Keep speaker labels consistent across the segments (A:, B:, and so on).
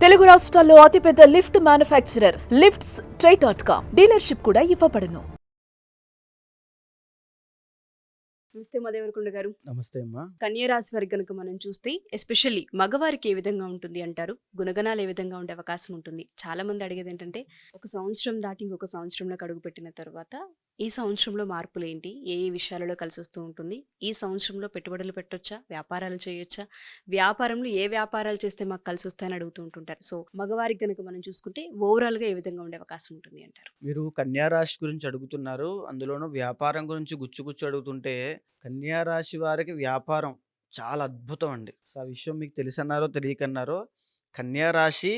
A: తెలుగు రాష్ట్రాల్లో అతిపెద్ద lift manufacturer lifts ట్రై.com dealership కూడా ఇవ్వబడును.
B: నమస్తే మదేవరకొండ గారు.
C: నమస్తే అమ్మా.
B: కన్యా రాశి వారికి గనుక మనం చూస్తే ఎస్పెషల్లీ మగవారికి ఏ విధంగా ఉంటుంది అంటారు? గుణగణాలు ఏ విధంగా ఉండే అవకాశం ఉంటుంది? చాలా మంది అడిగేది ఏంటంటే, ఒక సంవత్సరం దాటి ఇంకొక సంవత్సరంలోకి అడుగుపెట్టిన తర్వాత ఈ సంవత్సరంలో మార్పులు ఏంటి? ఏ ఏ విషయాలలో కలిసి వస్తూ ఉంటుంది? ఈ సంవత్సరంలో పెట్టుబడులు పెట్టొచ్చా? వ్యాపారాలు చేయొచ్చా? వ్యాపారంలో ఏ వ్యాపారాలు చేస్తే మాకు కలిసి వస్తాయని అడుగుతూ ఉంటుంటారు. సో మగవారికి గనుక మనం చూసుకుంటే ఓవరాల్ గా ఏ విధంగా ఉండే అవకాశం ఉంటుంది అంటారు?
C: మీరు కన్యా రాశి గురించి అడుగుతున్నారు, అందులోనూ వ్యాపారం గురించి గుచ్చు అడుగుతుంటే, కన్యా రాశి వారికి వ్యాపారం చాలా అద్భుతం అండి. ఆ విషయం మీకు తెలిసన్నారో తెలియకన్నారో, కన్యా రాశి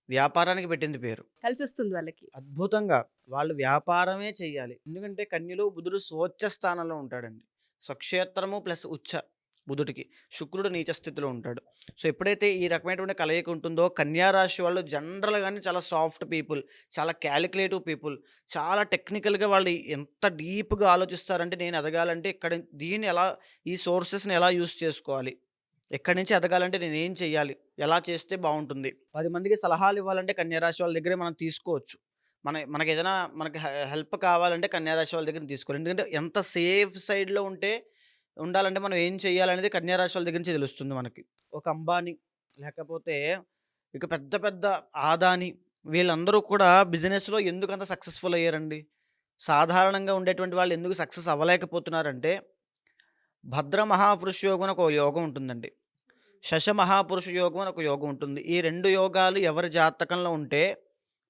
C: వ్యాపారానికి పెట్టింది పేరు.
B: కలిసి వస్తుంది వాళ్ళకి.
C: అద్భుతంగా వాళ్ళు వ్యాపారమే చెయ్యాలి. ఎందుకంటే కన్యలో బుధుడు స్వోచ్చ స్థానంలో ఉంటాడండి. స్వక్షేత్రము ప్లస్ ఉచ్చ బుధుడికి, శుక్రుడు నీచ స్థితిలో ఉంటాడు. సో ఎప్పుడైతే ఈ రకమైనటువంటి కలయిక ఉంటుందో, కన్యా రాశి వాళ్ళు జనరల్గానే చాలా సాఫ్ట్ పీపుల్, చాలా క్యాలిక్యులేటివ్ పీపుల్, చాలా టెక్నికల్గా వాళ్ళు ఎంత డీప్గా ఆలోచిస్తారంటే, నేను ఎదగాలంటే ఇక్కడ దీన్ని ఎలా, ఈ సోర్సెస్ని ఎలా యూస్ చేసుకోవాలి, ఎక్కడి నుంచి ఎదగాలంటే నేను ఏం చెయ్యాలి, ఎలా చేస్తే బాగుంటుంది, 10 మందికి సలహాలు ఇవ్వాలంటే కన్యా రాశి వాళ్ళ దగ్గరే మనం తీసుకోవచ్చు. మనకి ఏదైనా మనకి హెల్ప్ కావాలంటే కన్యా రాశి వాళ్ళ దగ్గర తీసుకోవాలి. ఎందుకంటే ఎంత సేఫ్ సైడ్లో ఉండాలంటే మనం ఏం చేయాలనేది కన్యా రాశి వాళ్ళ దగ్గర నుంచి తెలుస్తుంది మనకి. ఒక అంబానీ, లేకపోతే ఇక పెద్ద పెద్ద ఆదాని, వీళ్ళందరూ కూడా బిజినెస్లో ఎందుకు అంత సక్సెస్ఫుల్ అయ్యారండి? సాధారణంగా ఉండేటువంటి వాళ్ళు ఎందుకు సక్సెస్ అవ్వలేకపోతున్నారంటే, భద్ర మహాపురుష యోగం అని ఒక యోగం ఉంటుందండి, శశ మహాపురుష యోగం అని ఒక యోగం ఉంటుంది. ఈ 2 యోగాలు ఎవరి జాతకంలో ఉంటే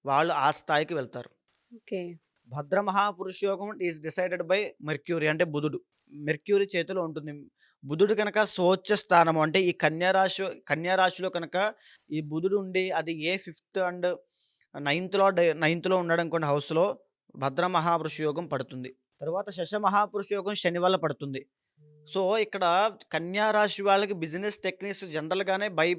C: వాళ్ళు ఆ స్థాయికి వెళ్తారు.
B: ఓకే.
C: భద్ర మహాపురుష యోగం ఈజ్ డిసైడెడ్ బై మెర్క్యూరీ, అంటే బుధుడు. మెర్క్యూరీ చేతిలో ఉంటుంది. బుధుడు కనుక సోచ్చ స్థానము, అంటే ఈ కన్యా రాశిలో కనుక ఈ బుధుడు ఉండి, అది ఏ 5th అండ్ 9th లో ఉన్నాడు అనుకోండి హౌస్లో, భద్ర మహాపురుష యోగం పడుతుంది. తర్వాత శశ మహాపురుష యోగం శని వల్ల పడుతుంది. సో ఇక్కడ కన్యా రాశి వాళ్ళకి బిజినెస్ టెక్నిక్స్ జనరల్గానే బై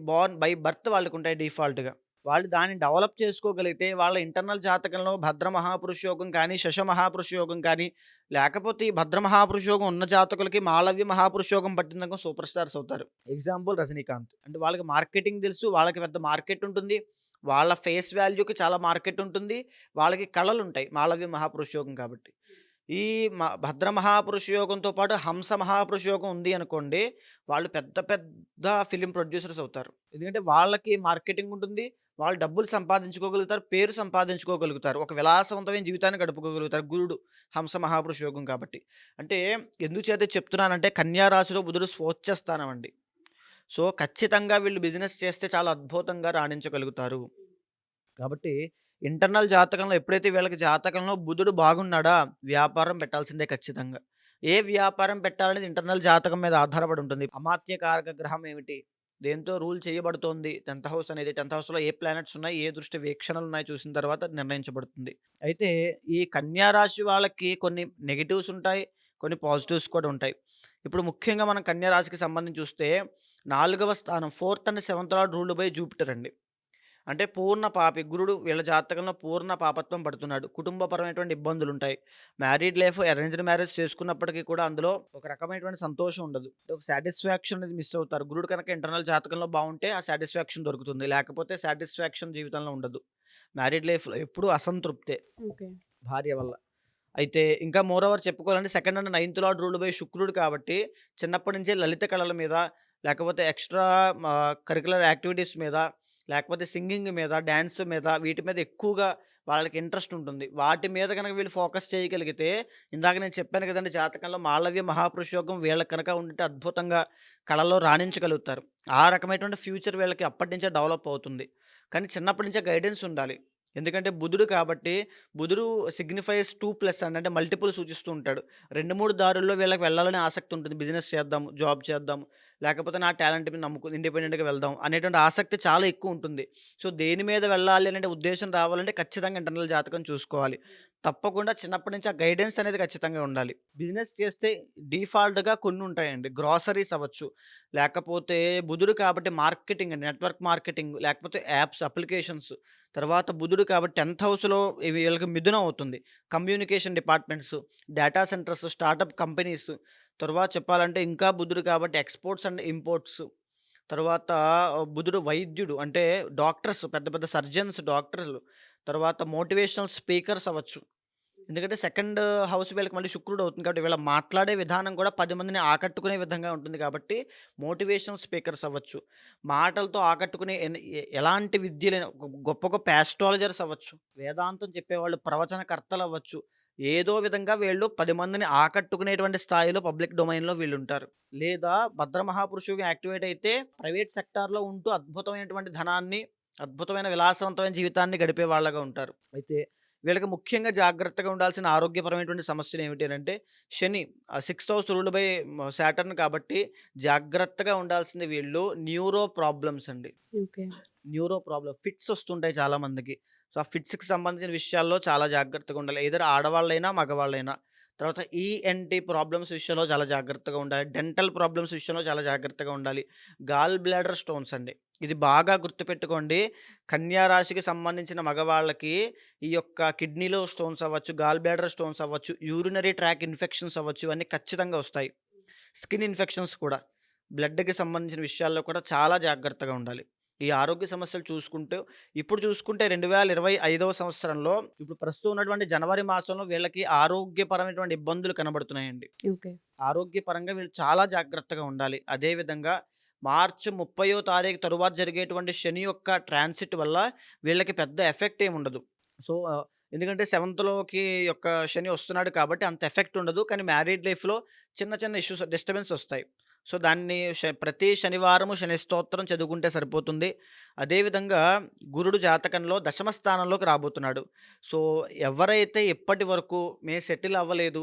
C: బర్త్ వాళ్ళకు ఉంటాయి డిఫాల్ట్గా. వాళ్ళు దాన్ని డెవలప్ చేసుకోగలిగితే, వాళ్ళ ఇంటర్నల్ జాతకంలో భద్ర మహాపురుష యోగం కానీ, శశ మహాపురుష యోగం కానీ, లేకపోతే ఈ భద్ర మహాపురుష యోగం ఉన్న జాతకులకి మాళవ్య మహాపురుష యోగం పట్టిందనుకో సూపర్ స్టార్స్ అవుతారు. ఎగ్జాంపుల్ రజనీకాంత్. అంటే వాళ్ళకి మార్కెటింగ్ తెలుసు, వాళ్ళకి పెద్ద మార్కెట్ ఉంటుంది, వాళ్ళ ఫేస్ వాల్యూకి చాలా మార్కెట్ ఉంటుంది, వాళ్ళకి కళలు ఉంటాయి మాళవ్య మహాపురుష యోగం కాబట్టి. ఈ భద్ర మహాపురుష యోగంతో పాటు హంస మహాపురుష యోగం ఉంది అనుకోండి, వాళ్ళు పెద్ద పెద్ద ఫిలిం ప్రొడ్యూసర్స్ అవుతారు. ఎందుకంటే వాళ్ళకి మార్కెటింగ్ ఉంటుంది, వాళ్ళు డబ్బులు సంపాదించుకోగలుగుతారు, పేరు సంపాదించుకోగలుగుతారు, ఒక విలాసవంతమైన జీవితాన్ని గడుపుకోగలుగుతారు. గురుడు హంస మహాపురుష యోగం కాబట్టి. అంటే ఎందుచేత చెప్తున్నానంటే, కన్యా రాశిలో బుధుడు స్వోచ్చ స్థానం అండి. సో ఖచ్చితంగా వీళ్ళు బిజినెస్ చేస్తే చాలా అద్భుతంగా రాణించగలుగుతారు. కాబట్టి ఇంటర్నల్ జాతకంలో ఎప్పుడైతే వీళ్ళకి జాతకంలో బుధుడు బాగున్నాడా, వ్యాపారం పెట్టాల్సిందే ఖచ్చితంగా. ఏ వ్యాపారం పెట్టాలనేది ఇంటర్నల్ జాతకం మీద ఆధారపడి ఉంటుంది. అమాత్య కారక గ్రహం ఏమిటి, దేంతో రూల్ చేయబడుతోంది, 10th హౌస్ అనేది, 10th హౌస్లో ఏ ప్లానెట్స్ ఉన్నాయి, ఏ దృష్టి వీక్షణలు ఉన్నాయి చూసిన తర్వాత నిర్ణయించబడుతుంది. అయితే ఈ కన్యా రాశి వాళ్ళకి కొన్ని నెగిటివ్స్ ఉంటాయి, కొన్ని పాజిటివ్స్ కూడా ఉంటాయి. ఇప్పుడు ముఖ్యంగా మనం కన్యా రాశికి సంబంధించి చూస్తే, 4వ స్థానం 4th and 7th lord ruled by Jupiter అండి. అంటే పూర్ణ పాపి గురుడు, వీళ్ళ జాతకంలో పూర్ణ పాపత్వం పడుతున్నాడు. కుటుంబపరమైనటువంటి ఇబ్బందులు ఉంటాయి. మ్యారీడ్ లైఫ్, అరేంజ్డ్ మ్యారేజ్ చేసుకున్నప్పటికీ కూడా అందులో ఒక రకమైనటువంటి సంతోషం ఉండదు, ఒక సాటిస్ఫాక్షన్ అనేది మిస్ అవుతారు. గురుడు కనుక ఇంటర్నల్ జాతకంలో బాగుంటే ఆ సాటిస్ఫాక్షన్ దొరుకుతుంది, లేకపోతే సాటిస్ఫాక్షన్ జీవితంలో ఉండదు. మ్యారీడ్ లైఫ్లో ఎప్పుడూ అసంతృప్తే
B: ఓకే.
C: భార్య వల్ల. అయితే ఇంకా మోరోవర్ చెప్పుకోవాలంటే 2nd and 9th lord ruled by శుక్రుడు కాబట్టి, చిన్నప్పటి నుంచే లలిత కళల మీద, లేకపోతే ఎక్స్ట్రా కరికులర్ యాక్టివిటీస్ మీద, లేకపోతే సింగింగ్ మీద, డ్యాన్స్ మీద, వీటి మీద ఎక్కువగా వాళ్ళకి ఇంట్రెస్ట్ ఉంటుంది. వాటి మీద కనుక వీళ్ళు ఫోకస్ చేయగలిగితే, ఇందాక నేను చెప్పాను కదండి, జాతకంలో మాళవ్య మహాపురుష యోగం వీళ్ళకి కనుక ఉంటే అద్భుతంగా కళలో రాణించగలుగుతారు. ఆ రకమైనటువంటి ఫ్యూచర్ వీళ్ళకి అప్పటి నుంచే డెవలప్ అవుతుంది. కానీ చిన్నప్పటి నుంచే గైడెన్స్ ఉండాలి. ఎందుకంటే బుధుడు కాబట్టి, బుధుడు సిగ్నిఫైస్ 2+ అంటే మల్టిపుల్ సూచిస్తూ ఉంటాడు. 2, 3 దారుల్లో వీళ్ళకి వెళ్ళాలని ఆసక్తి ఉంటుంది. బిజినెస్ చేద్దాం, జాబ్ చేద్దాం, లేకపోతే నా టాలెంట్ మీద నమ్ముకుని ఇండిపెండెంట్‌గా వెళ్దాం అనేటువంటి ఆసక్తి చాలా ఎక్కువ ఉంటుంది. సో దేని మీద వెళ్ళాలి అనే ఉద్దేశం రావాలంటే ఖచ్చితంగా ఇంటర్నల్ జాతకం చూసుకోవాలి. తప్పకుండా చిన్నప్పటి నుంచి ఆ గైడెన్స్ అనేది ఖచ్చితంగా ఉండాలి. బిజినెస్ చేస్తే డిఫాల్ట్‌గా కొన్ని ఉంటాయండి. గ్రోసరీస్ అవ్వచ్చు, లేకపోతే బుధుడు కాబట్టి మార్కెటింగ్ అండి, నెట్వర్క్ మార్కెటింగ్, లేకపోతే యాప్స్, అప్లికేషన్స్. తర్వాత బుధుడు కాబట్టి 10th హౌస్‌లో వీళ్ళకి మిథునం అవుతుంది. Communication departments, data centres, startup companies. తర్వాత చెప్పాలంటే ఇంకా బుధుడు కాబట్టి ఎక్స్‌పోర్ట్స్ అండ్ ఇంపోర్ట్స్. తర్వాత బుధుడు వైద్యుడు అంటే డాక్టర్స్, పెద్ద పెద్ద సర్జన్స్, డాక్టర్లు. తర్వాత మోటివేషనల్ స్పీకర్స్ అవ్వచ్చు. ఎందుకంటే సెకండ్ హౌస్ వీళ్ళకి మళ్ళీ శుక్రుడు అవుతుంది కాబట్టి వీళ్ళ మాట్లాడే విధానం కూడా 10 మందిని ఆకట్టుకునే విధంగా ఉంటుంది కాబట్టి మోటివేషనల్ స్పీకర్స్ అవ్వచ్చు. మాటలతో ఆకట్టుకునే ఎలాంటి విద్యలైన గొప్ప గొప్ప యాస్ట్రాలజర్స్ అవ్వచ్చు. వేదాంతం చెప్పేవాళ్ళు, ప్రవచనకర్తలు అవ్వచ్చు. ఏదో విధంగా వీళ్ళు 10 మందిని ఆకట్టుకునేటువంటి స్థాయిలో పబ్లిక్ డొమైన్‌లో వీళ్ళుంటారు. లేదా భద్ర మహాపురుషుగా యాక్టివేట్ అయితే ప్రైవేట్ సెక్టార్‌లో ఉంటూ అద్భుతమైనటువంటి ధనాన్ని, అద్భుతమైన విలాసవంతమైన జీవితాన్ని గడిపే వాళ్ళగా ఉంటారు. అయితే వీళ్ళకి ముఖ్యంగా జాగ్రత్తగా ఉండాల్సిన ఆరోగ్యపరమైనటువంటి సమస్యలు ఏమిటి అనంటే శని, 6th house ruled by Saturn కాబట్టి జాగ్రత్తగా ఉండాల్సింది వీళ్ళు న్యూరో ప్రాబ్లమ్స్ అండి.
B: ఓకే.
C: న్యూరో ప్రాబ్లమ్ ఫిట్స్ వస్తుంటాయి చాలా మందికి. సో, ఆ ఫిట్స్‌కి సంబంధించిన విషయాల్లో చాలా జాగ్రత్తగా ఉండాలి. ఎయిదర్ ఆడవాళ్ళైనా, మగవాళ్ళైనా. తర్వాత ఈఎన్‌టీ ప్రాబ్లమ్స్ విషయంలో చాలా జాగ్రత్తగా ఉండాలి. డెంటల్ ప్రాబ్లమ్స్ విషయంలో చాలా జాగ్రత్తగా ఉండాలి. గాల్ బ్లాడర్ స్టోన్స్ అండి. ఇది బాగా గుర్తుపెట్టుకోండి. కన్యా రాశికి సంబంధించిన మగవాళ్ళకి ఈ యొక్క కిడ్నీలో స్టోన్స్ అవ్వచ్చు, గాల్ బ్లాడర్ స్టోన్స్ అవ్వచ్చు, యూరినరీ ట్రాక్ ఇన్ఫెక్షన్స్ అవ్వచ్చు. ఇవన్నీ ఖచ్చితంగా వస్తాయి. స్కిన్ ఇన్ఫెక్షన్స్ కూడా. బ్లడ్‌కి సంబంధించిన విషయాల్లో కూడా చాలా జాగ్రత్తగా ఉండాలి. ఈ ఆరోగ్య సమస్యలు చూసుకుంటూ ఇప్పుడు చూసుకుంటే 2025వ సంవత్సరంలో ఇప్పుడు ప్రస్తుతం ఉన్నటువంటి జనవరి మాసంలో వీళ్ళకి ఆరోగ్యపరమైనటువంటి ఇబ్బందులు కనబడుతున్నాయండి.
B: ఓకే.
C: ఆరోగ్యపరంగా వీళ్ళు చాలా జాగ్రత్తగా ఉండాలి. అదేవిధంగా మార్చి 30వ తారీఖు తరువాత జరిగేటువంటి శని యొక్క ట్రాన్సిట్ వల్ల వీళ్ళకి పెద్ద ఎఫెక్ట్ ఏమి ఉండదు. సో, ఎందుకంటే సెవెంత్‌లోకి యొక్క శని వస్తున్నాడు కాబట్టి అంత ఎఫెక్ట్ ఉండదు. కానీ మ్యారీడ్ లైఫ్‌లో చిన్న చిన్న ఇష్యూస్, డిస్టర్బెన్స్ వస్తాయి. సో, దాన్ని ప్రతి శనివారము శని స్తోత్రం చదువుకుంటే సరిపోతుంది. అదేవిధంగా గురుడు జాతకంలో దశమ స్థానంలోకి రాబోతున్నాడు. సో, ఎవరైతే ఇప్పటి వరకు మేము సెటిల్ అవ్వలేదు,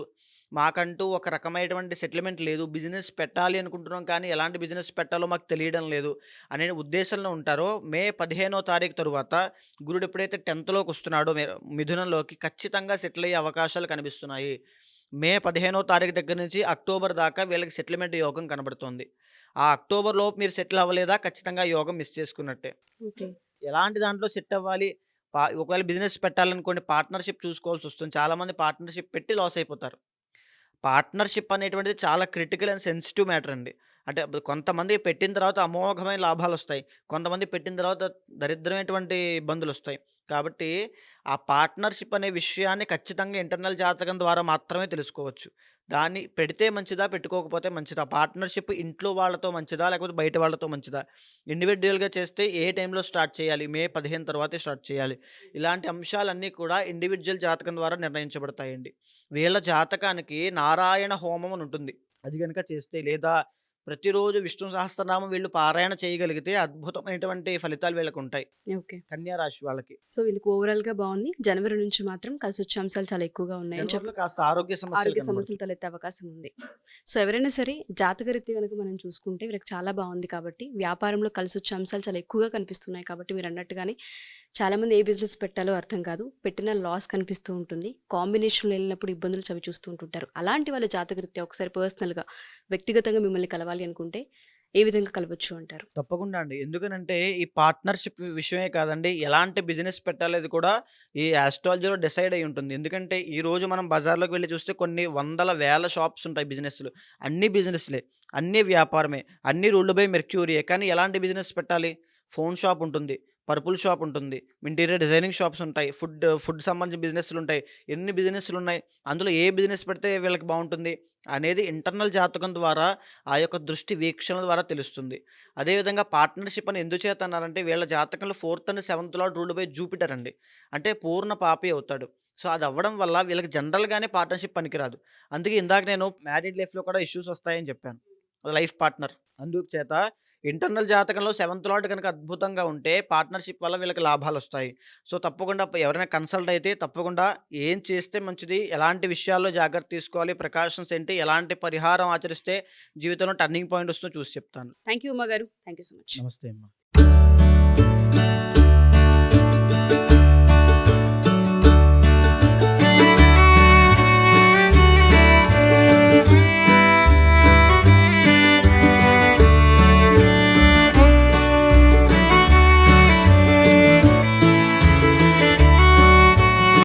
C: మాకంటూ ఒక రకమైనటువంటి సెటిల్మెంట్ లేదు, బిజినెస్ పెట్టాలి అనుకుంటున్నాం కానీ ఎలాంటి బిజినెస్ పెట్టాలో మాకు తెలియడం లేదు అనే ఉద్దేశంలో ఉంటారో మే 15వ తారీఖు తరువాత గురుడు ఎప్పుడైతే 10థ్‌లోకి వస్తున్నాడో మిథునంలోకి ఖచ్చితంగా సెటిల్ అయ్యే అవకాశాలు కనిపిస్తున్నాయి. మే 15వ తారీఖు దగ్గర నుంచి అక్టోబర్ దాకా వీళ్ళకి సెటిల్మెంట్ యోగం కనబడుతోంది. ఆ అక్టోబర్ లోపు మీరు సెటిల్ అవ్వలేదా ఖచ్చితంగా యోగం మిస్ చేసుకున్నట్టే.
B: ఓకే.
C: ఎలాంటి దాంట్లో సెట్ అవ్వాలి? ఒకవేళ బిజినెస్ పెట్టాలనుకోండి పార్ట్నర్‌షిప్ చూసుకోవాల్సొస్తుంది. చాలామంది పార్ట్నర్‌షిప్ పెట్టి లాస్ అయిపోతారు. పార్ట్నర్‌షిప్ అనేటువంటిది చాలా క్రిటికల్ అండ్ సెన్సిటివ్ మ్యాటర్ అండి. అంటే కొంతమంది పెట్టిన తర్వాత అమోఘమైన లాభాలొస్తాయి. కొంతమంది పెట్టిన తర్వాత దరిద్రమైనటువంటి ఇబ్బందులొస్తాయి. కాబట్టి ఆ పార్ట్నర్‌షిప్ అనే విషయాన్ని ఖచ్చితంగా ఇంటర్నల్ జాతకం ద్వారా మాత్రమే తెలుసుకోవచ్చు. దాన్ని పెడితే మంచిదా? పెట్టుకోకపోతే మంచిదా? పార్ట్నర్‌షిప్ ఇంట్లో వాళ్ళతో మంచిదా? లేకపోతే బయట వాళ్ళతో మంచిదా? ఇండివిడ్యువల్‌గా చేస్తే ఏ టైంలో స్టార్ట్ చేయాలి? మే 15 తర్వాతే స్టార్ట్ చేయాలి. ఇలాంటి అంశాలన్నీ కూడా ఇండివిడ్యువల్ జాతకం ద్వారా నిర్ణయించబడతాయండి. వీళ్ళ జాతకానికి నారాయణ హోమం అని ఉంటుంది. అది గనుక చేస్తే లేదా ప్రతిరోజు విష్ణు సహస్రనామం వీళ్ళు పారాయణ చేయగలిగితే అద్భుతమైనటువంటి ఫలితాలు వీళ్ళకుంటాయి.
B: ఓకే.
C: కన్యా రాశి వాళ్ళకి.
B: సో, వీళ్ళకి ఓవరాల్‌గా బావుంది. జనవరి నుంచి మాత్రం కలిసొచ్చే అంశాలు చాలా ఎక్కువగా ఉన్నాయని
C: జనవరిలో కాస్త ఆరోగ్య సమస్యలు
B: ఆరోగ్య
C: కనబడతాయి.
B: సమస్యలు తలెత్తే అవకాశం ఉంది. సో, ఎవరైనా సరే జాతకరీత్యా గనుక మనం చూసుకుంటే వీళ్ళకి చాలా బావుంది కాబట్టి వ్యాపారంలో కలిసొచ్చే అంశాలు చాలా ఎక్కువగా కనిపిస్తున్నాయి కాబట్టి మీరన్నట్టుగానే చాలామంది ఏ బిజినెస్ పెట్టాలో అర్థం కాదు. పెట్టిన లాస్ కనిపిస్తూ ఉంటుంది. కాంబినేషన్‌లో వెళ్ళినప్పుడు ఇబ్బందులు చవి చూస్తూ ఉంటుంటారు. అలాంటి వాళ్ళ జాతకరీత్యా ఒకసారి పర్సనల్‌గా వ్యక్తిగతంగా మిమ్మల్ని కలవాలి అనుకుంటే ఏ విధంగా కలవచ్చు అంటారు?
C: తప్పకుండా అండి. ఎందుకనంటే ఈ పార్ట్నర్‌షిప్ విషయమే కాదండి. ఎలాంటి బిజినెస్ పెట్టాలనేది కూడా ఈ ఆస్ట్రాలజీలో డిసైడ్ అయ్యి ఉంటుంది. ఎందుకంటే ఈరోజు మనం బజార్‌లోకి వెళ్లి చూస్తే కొన్ని వందల, వేల షాప్స్ ఉంటాయి బిజినెస్‌లు. అన్ని బిజినెస్‌లే. అన్నీ వ్యాపారమే. అన్నీ రూల్డ్ బై మెర్క్యూరీయే. కానీ ఎలాంటి బిజినెస్ పెట్టాలి? ఫోన్ షాప్ ఉంటుంది. పరుపుల షాప్ ఉంటుంది. ఇంటీరియర్ డిజైనింగ్ షాప్స్ ఉంటాయి. ఫుడ్ సంబంధించిన బిజినెస్‌లుంటాయి. ఎన్ని బిజినెస్‌లున్నాయి. అందులో ఏ బిజినెస్ పెడితే వీళ్ళకి బావుంటుంది అనేది ఇంటర్నల్ జాతకం ద్వారా ఆ యొక్క దృష్టి వీక్షణల ద్వారా తెలుస్తుంది. అదేవిధంగా పార్ట్నర్‌షిప్ అని ఎందుచేత అన్నారంటే వీళ్ళ జాతకంలో 4th and 7th lord ruled by Jupiter అండి. అంటే పూర్ణ పాపి అవుతాడు. సో, అది అవ్వడం వల్ల వీళ్ళకి జనరల్‌గానే పార్ట్నర్‌షిప్ పనికిరాదు. అందుకే ఇందాక నేను మ్యారీడ్ లైఫ్‌లో కూడా ఇష్యూస్ వస్తాయని చెప్పాను. Life partner. అందుచేత ఇంటర్నల్ జాతకంలో 7th లార్డ్ గనుక అద్భుతంగా ఉంటే పార్ట్నర్‌షిప్ వల్ల వీళ్ళకి లాభాలొస్తాయి. సో, తప్పకుండా ఎవరైనా కన్సల్ట్ అయితే తప్పకుండా ఏం చేస్తే మంచిది? ఎలాంటి విషయాల్లో జాగ్రత్త తీసుకోవాలి? ప్రికాషన్స్ ఏంటి? ఎలాంటి పరిహారం ఆచరిస్తే జీవితంలో టర్నింగ్ పాయింట్ వస్తుందో చూసి చెప్తాను.
B: థాంక్ యూ ఉమా గారు. Thank you so much.
C: నమస్తే అమ్మ.